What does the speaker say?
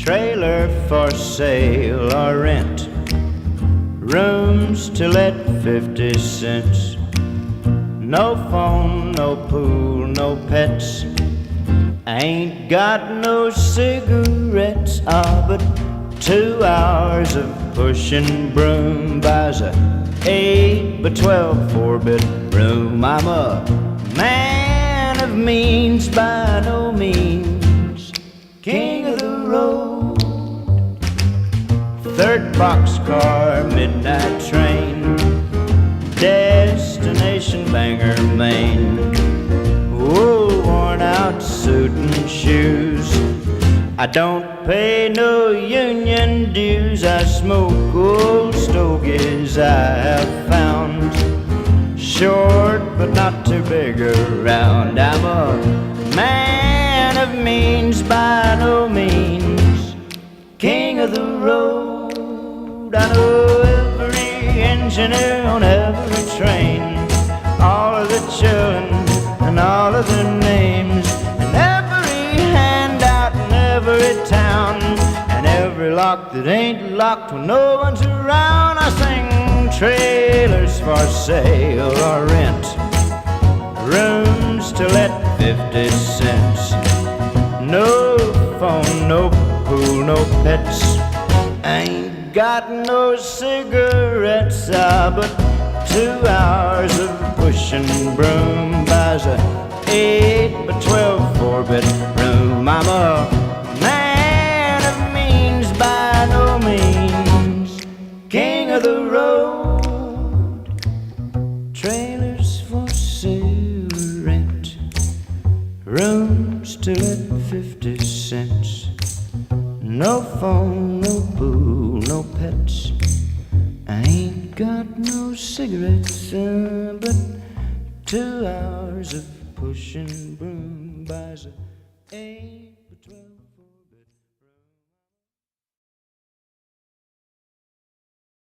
trailer for sale or rent, rooms to let 50 cents. No phone, no pool, no pets. I ain't got no cigarettes, but 2 hours of pushing broom buys a 8 by 12 4-bedroom. I'm a man of means, by no means king of the road. Third boxcar, midnight train, destination Bangor, Maine. Whoa, worn out suit and shoes. I don't pay no union dues. I smoke old stogies I have found, short but not too big around. I'm a man of means, by no means king of the road. I know every engineer on every train, all of the children and all of their names, and every handout in every town, and every lock that ain't locked when no one's around. I sing trailers for sale or rent, rooms to let 50 cents. No phone, no pool, no pets. I ain't got no cigarettes, but 2 hours of pushing broom buys a 8 by 12 4-bedroom. I'm a man of means, by no means king of the road. Trailers for sale or rent, rooms to let 50 cents. No phone, no pool, no pets. I ain't got no cigarettes, but 2 hours of pushing broom buys a 8 by 12